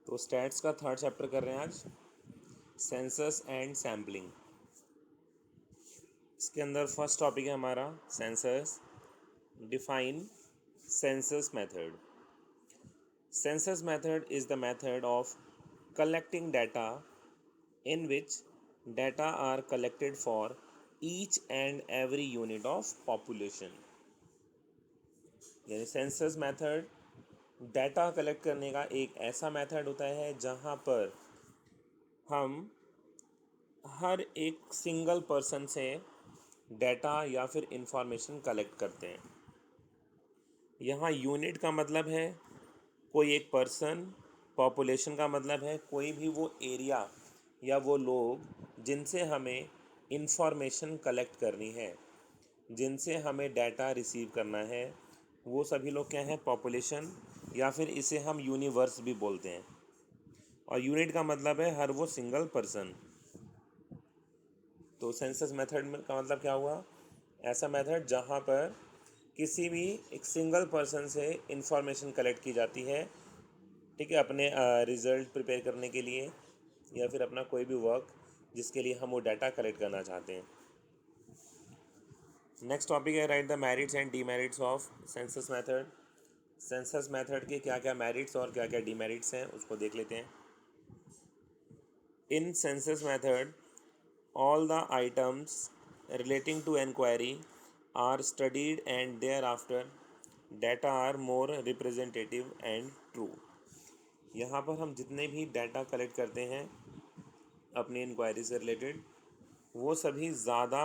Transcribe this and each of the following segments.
तो स्टैट्स का third chapter कर रहे हैं आज, सेंसस एंड सैम्पलिंग। इसके अंदर फर्स्ट टॉपिक है हमारा census. Define census method. Census method is the method of collecting data in which data are collected for each and every unit of population। यानी census method data collect करने का एक ऐसा method होता है जहाँ पर हम हर एक सिंगल पर्सन से डाटा या फिर इंफॉर्मेशन कलेक्ट करते हैं। यहाँ यूनिट का मतलब है कोई एक पर्सन, पॉपुलेशन का मतलब है कोई भी वो एरिया या वो लोग जिनसे हमें इंफॉर्मेशन कलेक्ट करनी है, जिनसे हमें डाटा रिसीव करना है, वो सभी लोग क्या हैं, पॉपुलेशन, या फिर इसे हम यूनिवर्स भी बोलते हैं। और यूनिट का मतलब है हर वो सिंगल पर्सन। तो सेंसस मेथड में का मतलब क्या हुआ, ऐसा मेथड जहाँ पर किसी भी एक सिंगल पर्सन से इंफॉर्मेशन कलेक्ट की जाती है, ठीक है, अपने रिज़ल्ट प्रिपेयर करने के लिए या फिर अपना कोई भी वर्क जिसके लिए हम वो डाटा कलेक्ट करना चाहते हैं। नेक्स्ट टॉपिक है right the merits and demerits of census method. Census method के क्या क्या मेरिट्स और क्या क्या डीमेरिट्स हैं उसको देख लेते हैं। In census method all the items relating to enquiry are studied and thereafter data are more representative and true। यहाँ पर हम जितने भी डाटा कलेक्ट करते हैं अपनी इंक्वायरी से रिलेटेड, वो सभी ज़्यादा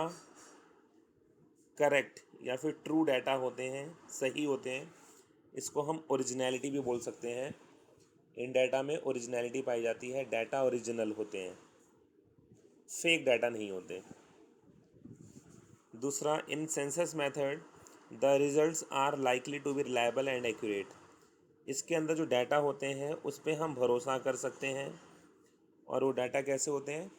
करेक्ट या फिर ट्रू डाटा होते हैं, सही होते हैं। इसको हम ओरिजिनलिटी भी बोल सकते हैं। इन डाटा में ओरिजिनलिटी पाई जाती है, डाटा ओरिजिनल होते हैं, फेक डाटा नहीं होते। दूसरा, in census method the results are likely to be reliable and accurate. इसके अंदर जो डाटा होते हैं उस पर हम भरोसा कर सकते हैं, और वो डाटा कैसे होते हैं,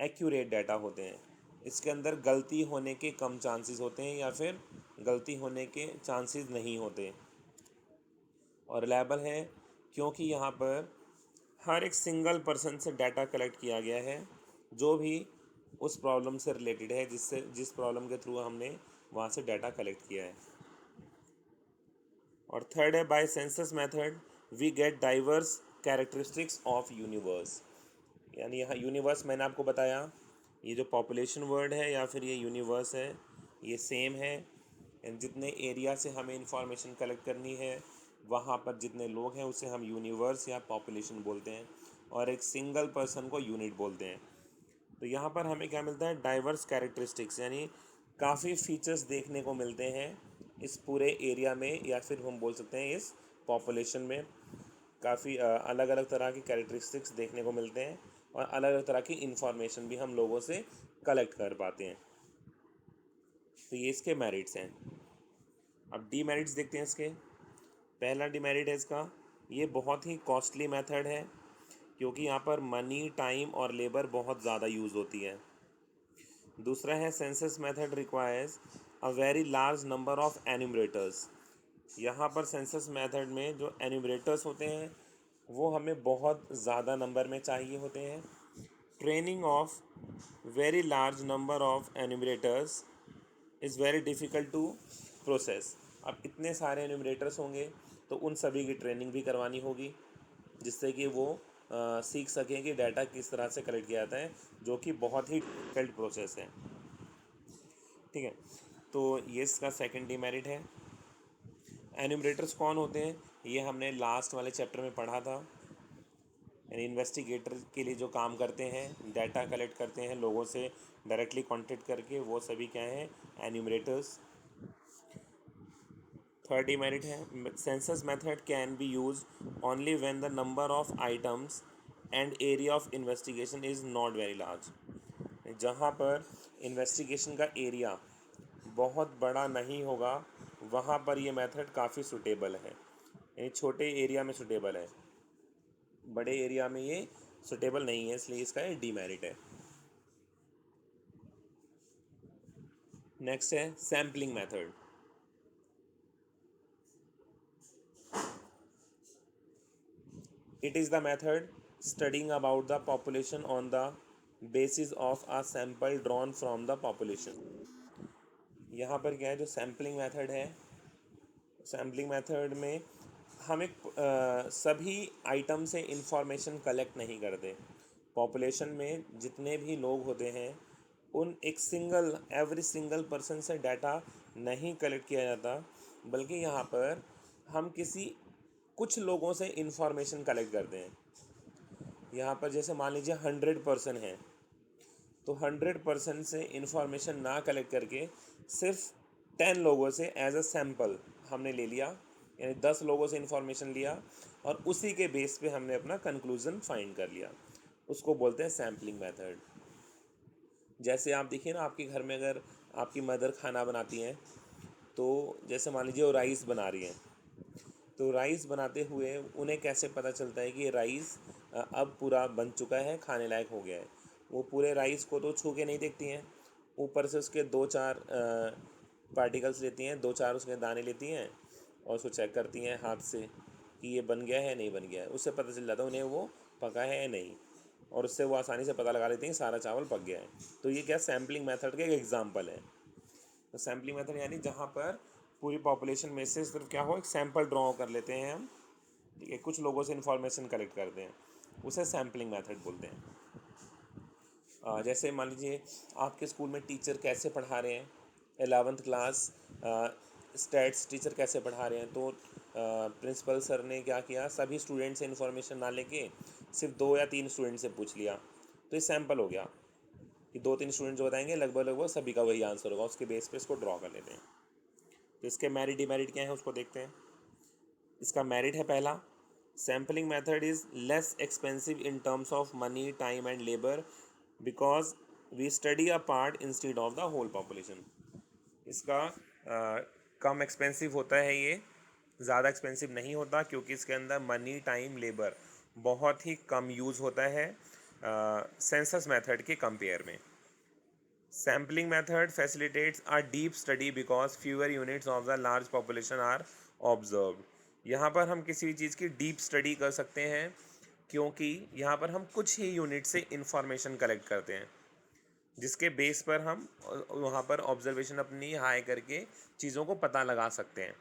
एक्यूरेट डाटा होते हैं। इसके अंदर गलती होने के कम चांसेस होते हैं या फिर गलती होने के चांसेस नहीं होते। और रिलायबल है क्योंकि यहाँ पर हर एक सिंगल पर्सन से डाटा कलेक्ट किया गया है जो भी उस प्रॉब्लम से रिलेटेड है, जिस प्रॉब्लम के थ्रू हमने वहाँ से डाटा कलेक्ट किया है। और थर्ड है by census method we get diverse characteristics of universe. यानी यहाँ यूनिवर्स मैंने आपको बताया, ये जो पॉपुलेशन वर्ड है या फिर ये यूनिवर्स है, ये सेम है। जितने एरिया से हमें इंफॉर्मेशन कलेक्ट करनी है वहाँ पर जितने लोग हैं उसे हम यूनिवर्स या पॉपुलेशन बोलते हैं, और एक सिंगल पर्सन को यूनिट बोलते हैं। तो यहाँ पर हमें क्या मिलता है, डाइवर्स कैरेक्टरिस्टिक्स, यानी काफ़ी फीचर्स देखने को मिलते हैं इस पूरे एरिया में, या फिर हम बोल सकते हैं इस पॉपुलेशन में। काफ़ी अलग अलग तरह की कैरेक्टरिस्टिक्स देखने को मिलते हैं, और अलग अलग तरह की इंफॉर्मेशन भी हम लोगों से कलेक्ट कर पाते हैं। तो ये इसके मेरिट्स हैं। अब डीमेरिट्स देखते हैं इसके। पहला डीमेरिट है इसका, ये बहुत ही कॉस्टली मेथड है क्योंकि यहाँ पर मनी, टाइम और लेबर बहुत ज़्यादा यूज़ होती है। दूसरा है census method requires a very large number of enumerators. यहाँ पर सेंसस मेथड में जो एन्यूमरेटर्स होते हैं वो हमें बहुत ज़्यादा नंबर में चाहिए होते हैं। Training of very large number of enumerators is very difficult to process. अब इतने सारे एन्यूमरेटर्स होंगे तो उन सभी की ट्रेनिंग भी करवानी होगी, जिससे कि वो सीख सकें कि डाटा किस तरह से कलेक्ट किया जाता है, जो कि बहुत ही डिफिकल्ट प्रोसेस है। ठीक है, तो ये इसका सेकंड डिमेरिट है। एन्यूमरेटर्स कौन होते हैं, ये हमने लास्ट वाले चैप्टर में पढ़ा था। यानी इन्वेस्टिगेटर के लिए जो काम करते हैं, डाटा कलेक्ट करते हैं लोगों से डायरेक्टली कांटेक्ट करके, वो सभी क्या हैं, एन्यूमरेटर्स। थर्ड डिमेरिट है census method can be use only when the number of items and area of investigation is not very large. जहाँ पर इन्वेस्टिगेशन का एरिया बहुत बड़ा नहीं होगा वहाँ पर ये मेथड काफ़ी सूटेबल है, यानी छोटे एरिया में सूटेबल है, बड़े एरिया में ये सूटेबल नहीं है, इसलिए इसका ये डीमेरिट है। नेक्स्ट है sampling method. It is the method studying about the population on the basis of a sample drawn from the population. यहाँ पर क्या है, जो सैम्पलिंग मेथड है, सैम्पलिंग मेथड में हम एक सभी आइटम से इंफॉर्मेशन कलेक्ट नहीं करते। पॉपुलेशन में जितने भी लोग होते हैं उन एक सिंगल एवरी सिंगल पर्सन से डाटा नहीं कलेक्ट किया जाता, बल्कि यहाँ पर हम किसी कुछ लोगों से इंफॉर्मेशन कलेक्ट करते हैं। यहाँ पर जैसे मान लीजिए 100 पर्सन हैं, तो 100 पर्सन से इंफॉर्मेशन ना कलेक्ट करके सिर्फ 10 लोगों से एज अ सैम्पल हमने ले लिया, यानी 10 लोगों से इंफॉर्मेशन लिया और उसी के बेस पे हमने अपना कंक्लूज़न फाइंड कर लिया। उसको बोलते हैं सैम्पलिंग मेथड। जैसे आप देखिए ना, आपके घर में अगर आपकी मदर खाना बनाती हैं, तो जैसे मान लीजिए वो राइस बना रही हैं, तो राइस बनाते हुए उन्हें कैसे पता चलता है कि ये राइस अब पूरा बन चुका है, खाने लायक हो गया है। वो पूरे राइस को तो छू के नहीं देखती हैं, ऊपर से उसके 2-4 पार्टिकल्स लेती हैं, 2-4 उसके दाने लेती हैं और उसको चेक करती हैं हाथ से कि ये बन गया है नहीं बन गया है। उससे पता चल जाता है उन्हें वो पका है या नहीं, और उससे वो आसानी से पता लगा लेती हैं सारा चावल पक गया है। तो ये क्या सैम्पलिंग मेथड का एक एग्जाम्पल है। तो सैम्पलिंग मेथड यानी जहाँ पर पूरी पॉपुलेशन में से सिर्फ क्या हो, एक सैम्पल ड्रॉ कर लेते हैं हम, ठीक है, कुछ लोगों से इन्फॉर्मेशन कलेक्ट करते हैं, उसे सैम्पलिंग मेथड बोलते हैं। जैसे मान लीजिए आपके स्कूल में टीचर कैसे पढ़ा रहे हैं, 11th क्लास स्टैट्स टीचर कैसे पढ़ा रहे हैं, तो प्रिंसिपल सर ने क्या किया, सभी स्टूडेंट से इन्फॉर्मेशन ना लेके सिर्फ 2 या 3 स्टूडेंट से पूछ लिया, तो ये सैम्पल हो गया कि 2-3 स्टूडेंट जो बताएंगे लगभग लगभग सभी का वही आंसर होगा, उसके बेस पे इसको ड्रॉ कर लेते हैं। तो इसके मेरिट डिमेरिट क्या है उसको देखते हैं। इसका मेरिट है पहला, sampling method is less expensive in terms of money time and labour because we study a part instead of the whole population. इसका कम एक्सपेंसिव होता है, ये ज़्यादा एक्सपेंसिव नहीं होता क्योंकि इसके अंदर मनी टाइम लेबर बहुत ही कम यूज़ होता है सेंसस मेथड के कंपेयर में। Sampling method facilitates a deep study because fewer units of the large population are observed. यहाँ पर हम किसी भी चीज़ की डीप स्टडी कर सकते हैं क्योंकि यहाँ पर हम कुछ ही यूनिट से इंफॉर्मेशन कलेक्ट करते हैं, जिसके बेस पर हम वहाँ पर ऑब्जर्वेशन अपनी हाई करके चीज़ों को पता लगा सकते हैं।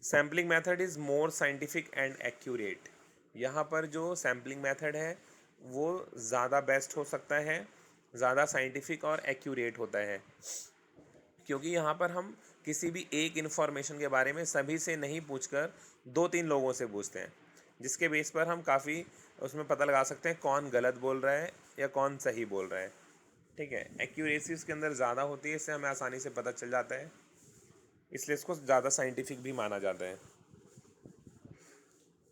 Sampling method is more scientific and accurate. यहाँ पर जो सैम्पलिंग मेथड है वो ज़्यादा बेस्ट हो सकता है, ज़्यादा साइंटिफिक और एक्यूरेट होता है, क्योंकि यहाँ पर हम किसी भी एक इन्फॉर्मेशन के बारे में सभी से नहीं पूछकर 2-3 लोगों से पूछते हैं, जिसके बेस पर हम काफ़ी उसमें पता लगा सकते हैं कौन गलत बोल रहा है या कौन सही बोल रहा है। ठीक है, एक्यूरेसी उसके अंदर ज़्यादा होती है, इससे हमें आसानी से पता चल जाता है, इसलिए इसको ज़्यादा साइंटिफिक भी माना जाता है।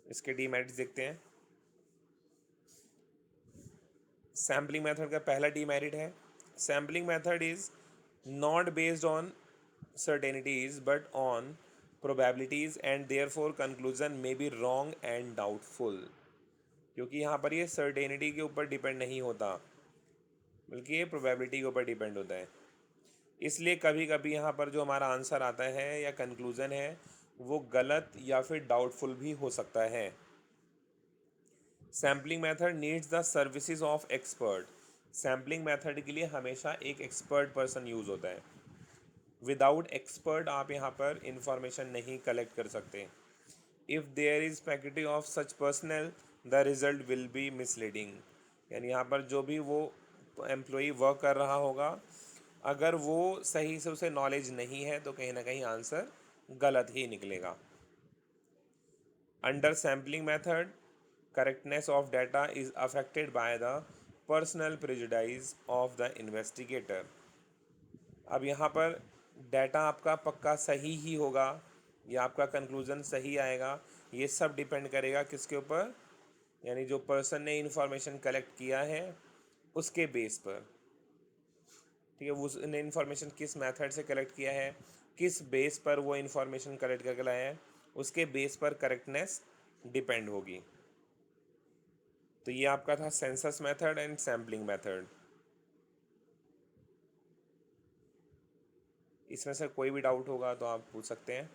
इसके डीमेरिट्स देखते हैं। सैम्पलिंग मेथड का पहला डीमेरिट है, sampling method is not based on certainties but on probabilities and therefore conclusion may be wrong and doubtful। क्योंकि यहाँ पर ये सर्टेनिटी के ऊपर डिपेंड नहीं होता, बल्कि ये प्रोबेबिलिटी के ऊपर डिपेंड होता है, इसलिए कभी कभी यहाँ पर जो हमारा आंसर आता है या कंक्लूज़न है वो गलत या फिर डाउटफुल भी हो सकता है। Sampling method needs the services of expert. Sampling method के लिए हमेशा एक एक्सपर्ट पर्सन यूज़ होता है, विदाउट एक्सपर्ट आप यहाँ पर इंफॉर्मेशन नहीं कलेक्ट कर सकते। If there is faculty of such personal the result will be misleading. यानी यहाँ पर जो भी वो एम्प्लॉई वर्क कर रहा होगा, अगर वो सही से उसे नॉलेज नहीं है तो कहीं ना कहीं आंसर गलत ही निकलेगा। Under sampling method correctness of data is affected by the personal prejudice of the investigator. अब यहाँ पर डाटा आपका पक्का सही ही होगा या आपका कंक्लूज़न सही आएगा, ये सब डिपेंड करेगा किसके ऊपर, यानी जो पर्सन ने इंफॉर्मेशन कलेक्ट किया है उसके बेस पर। ठीक है, उसने इंफॉर्मेशन किस मेथड से कलेक्ट किया है, किस बेस पर वो इंफॉर्मेशन कलेक्ट करके लाया है, उसके बेस पर करेक्टनेस डिपेंड होगी। तो ये आपका था census method and sampling method. इसमें से कोई भी डाउट होगा तो आप पूछ सकते हैं।